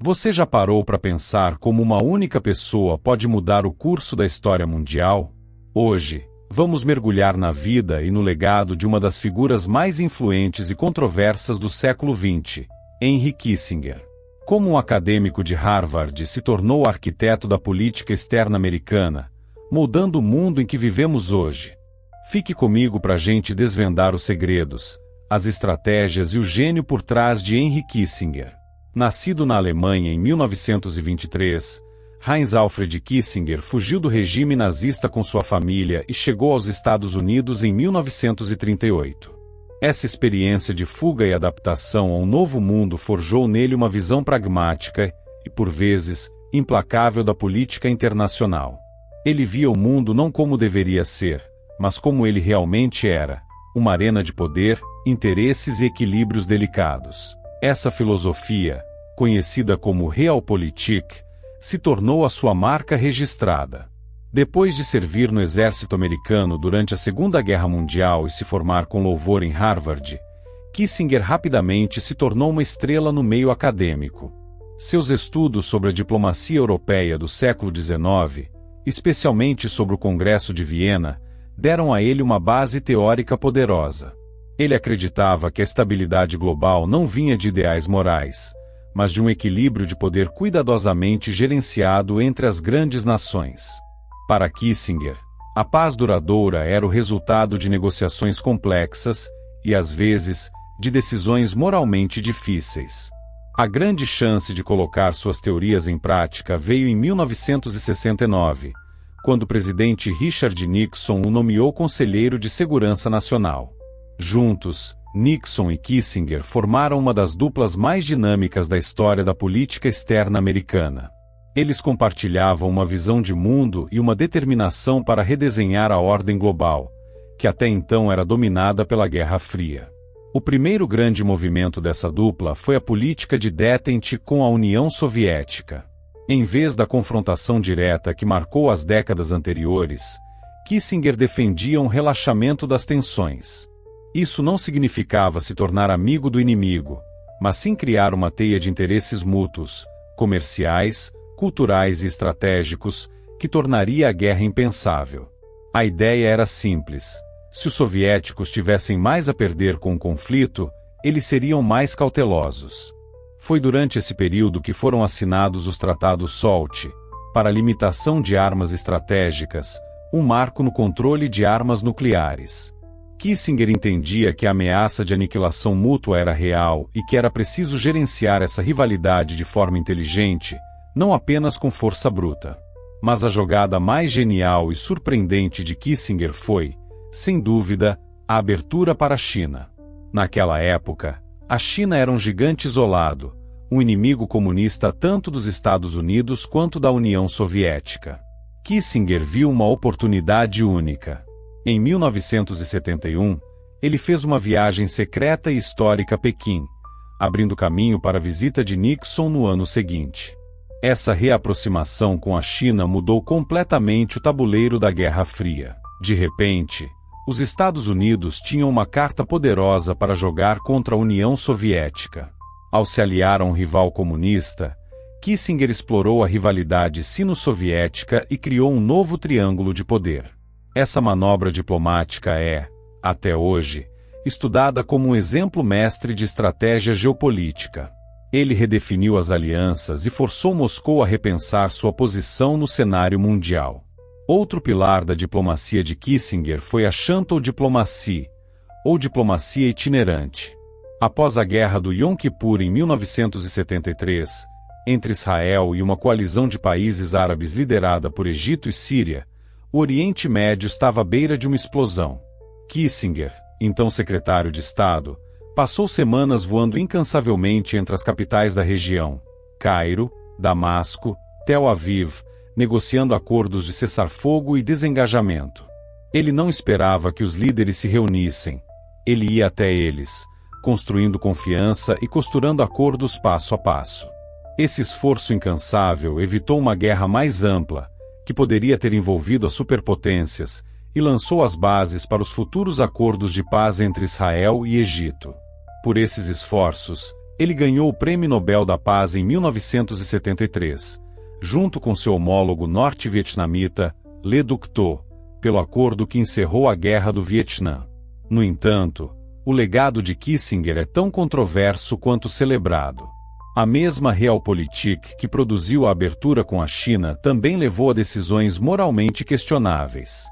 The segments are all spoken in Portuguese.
Você já parou para pensar como uma única pessoa pode mudar o curso da história mundial? Hoje, vamos mergulhar na vida e no legado de uma das figuras mais influentes e controversas do século XX, Henry Kissinger. Como um acadêmico de Harvard se tornou arquiteto da política externa americana, moldando o mundo em que vivemos hoje. Fique comigo para a gente desvendar os segredos, as estratégias e o gênio por trás de Henry Kissinger. Nascido na Alemanha em 1923, Heinz Alfred Kissinger fugiu do regime nazista com sua família e chegou aos Estados Unidos em 1938. Essa experiência de fuga e adaptação a um novo mundo forjou nele uma visão pragmática e, por vezes, implacável da política internacional. Ele via o mundo não como deveria ser, mas como ele realmente era, uma arena de poder, interesses e equilíbrios delicados. Essa filosofia, conhecida como Realpolitik, se tornou a sua marca registrada. Depois de servir no exército americano durante a Segunda Guerra Mundial e se formar com louvor em Harvard, Kissinger rapidamente se tornou uma estrela no meio acadêmico. Seus estudos sobre a diplomacia europeia do século XIX, especialmente sobre o Congresso de Viena, deram a ele uma base teórica poderosa. Ele acreditava que a estabilidade global não vinha de ideais morais, mas de um equilíbrio de poder cuidadosamente gerenciado entre as grandes nações. Para Kissinger, a paz duradoura era o resultado de negociações complexas e, às vezes, de decisões moralmente difíceis. A grande chance de colocar suas teorias em prática veio em 1969, quando o presidente Richard Nixon o nomeou conselheiro de Segurança Nacional. Juntos, Nixon e Kissinger formaram uma das duplas mais dinâmicas da história da política externa americana. Eles compartilhavam uma visão de mundo e uma determinação para redesenhar a ordem global, que até então era dominada pela Guerra Fria. O primeiro grande movimento dessa dupla foi a política de détente com a União Soviética. Em vez da confrontação direta que marcou as décadas anteriores, Kissinger defendia um relaxamento das tensões. Isso não significava se tornar amigo do inimigo, mas sim criar uma teia de interesses mútuos, comerciais, culturais e estratégicos, que tornaria a guerra impensável. A ideia era simples: se os soviéticos tivessem mais a perder com o conflito, eles seriam mais cautelosos. Foi durante esse período que foram assinados os Tratados SALT, para a limitação de armas estratégicas, um marco no controle de armas nucleares. Kissinger entendia que a ameaça de aniquilação mútua era real e que era preciso gerenciar essa rivalidade de forma inteligente, não apenas com força bruta. Mas a jogada mais genial e surpreendente de Kissinger foi, sem dúvida, a abertura para a China. Naquela época, a China era um gigante isolado, um inimigo comunista tanto dos Estados Unidos quanto da União Soviética. Kissinger viu uma oportunidade única. Em 1971, ele fez uma viagem secreta e histórica a Pequim, abrindo caminho para a visita de Nixon no ano seguinte. Essa reaproximação com a China mudou completamente o tabuleiro da Guerra Fria. De repente, os Estados Unidos tinham uma carta poderosa para jogar contra a União Soviética. Ao se aliar a um rival comunista, Kissinger explorou a rivalidade sino-soviética e criou um novo triângulo de poder. Essa manobra diplomática é, até hoje, estudada como um exemplo mestre de estratégia geopolítica. Ele redefiniu as alianças e forçou Moscou a repensar sua posição no cenário mundial. Outro pilar da diplomacia de Kissinger foi a Shuttle Diplomacy, ou diplomacia itinerante. Após a Guerra do Yom Kippur em 1973, entre Israel e uma coalizão de países árabes liderada por Egito e Síria, o Oriente Médio estava à beira de uma explosão. Kissinger, então secretário de Estado, passou semanas voando incansavelmente entre as capitais da região, Cairo, Damasco, Tel Aviv, negociando acordos de cessar-fogo e desengajamento. Ele não esperava que os líderes se reunissem. Ele ia até eles, construindo confiança e costurando acordos passo a passo. Esse esforço incansável evitou uma guerra mais ampla, que poderia ter envolvido as superpotências, e lançou as bases para os futuros acordos de paz entre Israel e Egito. Por esses esforços, Ele ganhou o Prêmio Nobel da Paz em 1973, junto com seu homólogo norte-vietnamita, Le Duc Tho, pelo acordo que encerrou a Guerra do Vietnã. No entanto, o legado de Kissinger é tão controverso quanto celebrado. A mesma Realpolitik que produziu a abertura com a China também levou a decisões moralmente questionáveis.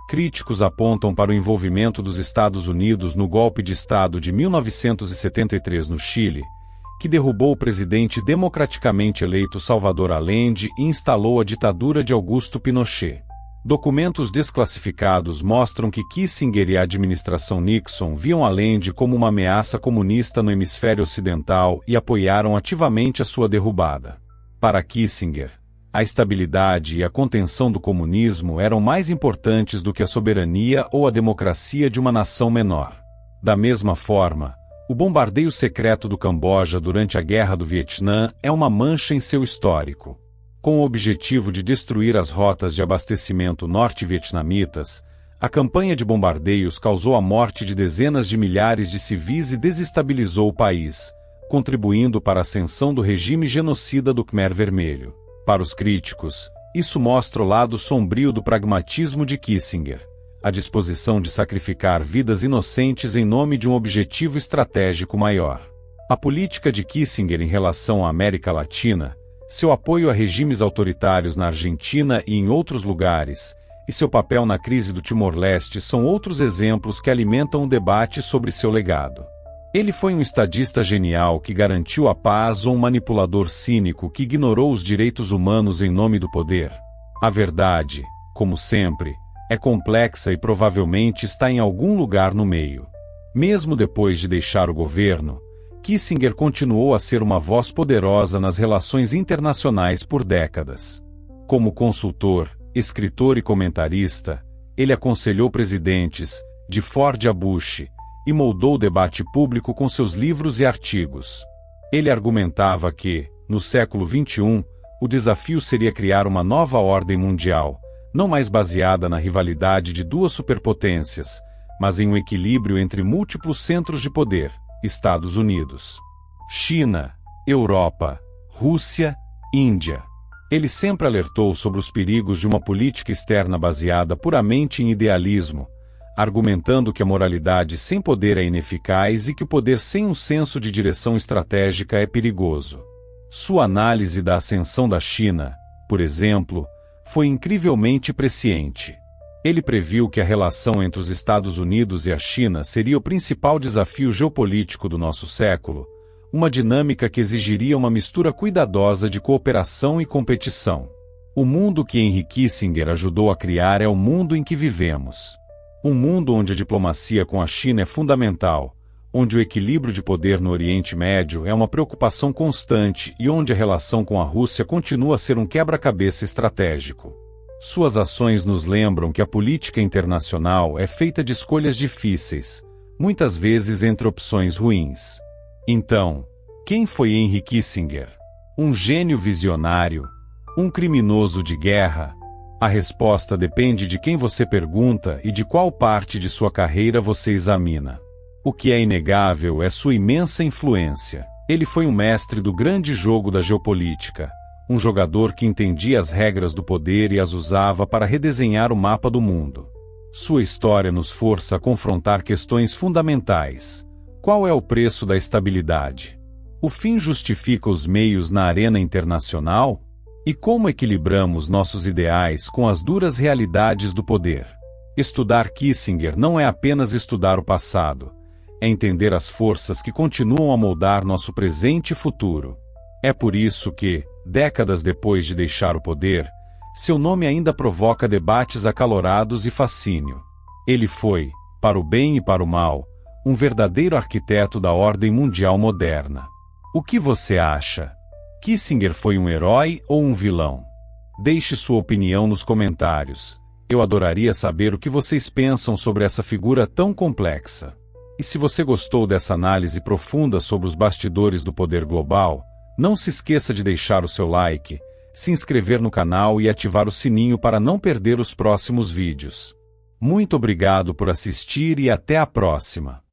Críticos apontam para o envolvimento dos Estados Unidos no golpe de Estado de 1973 no Chile, que derrubou o presidente democraticamente eleito Salvador Allende e instalou a ditadura de Augusto Pinochet. Documentos desclassificados mostram que Kissinger e a administração Nixon viam Allende como uma ameaça comunista no hemisfério ocidental e apoiaram ativamente a sua derrubada. Para Kissinger, a estabilidade e a contenção do comunismo eram mais importantes do que a soberania ou a democracia de uma nação menor. Da mesma forma, o bombardeio secreto do Camboja durante a Guerra do Vietnã é uma mancha em seu histórico. Com o objetivo de destruir as rotas de abastecimento norte-vietnamitas, a campanha de bombardeios causou a morte de dezenas de milhares de civis e desestabilizou o país, contribuindo para a ascensão do regime genocida do Khmer Vermelho. Para os críticos, isso mostra o lado sombrio do pragmatismo de Kissinger, a disposição de sacrificar vidas inocentes em nome de um objetivo estratégico maior. A política de Kissinger em relação à América Latina, seu apoio a regimes autoritários na Argentina e em outros lugares, e seu papel na crise do Timor-Leste são outros exemplos que alimentam o debate sobre seu legado. Ele foi um estadista genial que garantiu a paz ou um manipulador cínico que ignorou os direitos humanos em nome do poder? A verdade, como sempre, é complexa e provavelmente está em algum lugar no meio. Mesmo depois de deixar o governo, Kissinger continuou a ser uma voz poderosa nas relações internacionais por décadas. Como consultor, escritor e comentarista, ele aconselhou presidentes, de Ford a Bush, e moldou o debate público com seus livros e artigos. Ele argumentava que, no século XXI, o desafio seria criar uma nova ordem mundial, não mais baseada na rivalidade de duas superpotências, mas em um equilíbrio entre múltiplos centros de poder: Estados Unidos, China, Europa, Rússia, Índia. Ele sempre alertou sobre os perigos de uma política externa baseada puramente em idealismo, argumentando que a moralidade sem poder é ineficaz e que o poder sem um senso de direção estratégica é perigoso. Sua análise da ascensão da China, por exemplo, foi incrivelmente presciente. Ele previu que a relação entre os Estados Unidos e a China seria o principal desafio geopolítico do nosso século, uma dinâmica que exigiria uma mistura cuidadosa de cooperação e competição. O mundo que Henry Kissinger ajudou a criar é o mundo em que vivemos. Um mundo onde a diplomacia com a China é fundamental, onde o equilíbrio de poder no Oriente Médio é uma preocupação constante e onde a relação com a Rússia continua a ser um quebra-cabeça estratégico. Suas ações nos lembram que a política internacional é feita de escolhas difíceis, muitas vezes entre opções ruins. Então, quem foi Henry Kissinger? Um gênio visionário? Um criminoso de guerra? A resposta depende de quem você pergunta e de qual parte de sua carreira você examina. O que é inegável é sua imensa influência. Ele foi um mestre do grande jogo da geopolítica, um jogador que entendia as regras do poder e as usava para redesenhar o mapa do mundo. Sua história nos força a confrontar questões fundamentais. Qual é o preço da estabilidade? O fim justifica os meios na arena internacional? E como equilibramos nossos ideais com as duras realidades do poder? Estudar Kissinger não é apenas estudar o passado, é entender as forças que continuam a moldar nosso presente e futuro. É por isso que, décadas depois de deixar o poder, seu nome ainda provoca debates acalorados e fascínio. Ele foi, para o bem e para o mal, um verdadeiro arquiteto da ordem mundial moderna. O que você acha? Kissinger foi um herói ou um vilão? Deixe sua opinião nos comentários. Eu adoraria saber o que vocês pensam sobre essa figura tão complexa. E se você gostou dessa análise profunda sobre os bastidores do poder global, não se esqueça de deixar o seu like, se inscrever no canal e ativar o sininho para não perder os próximos vídeos. Muito obrigado por assistir e até a próxima!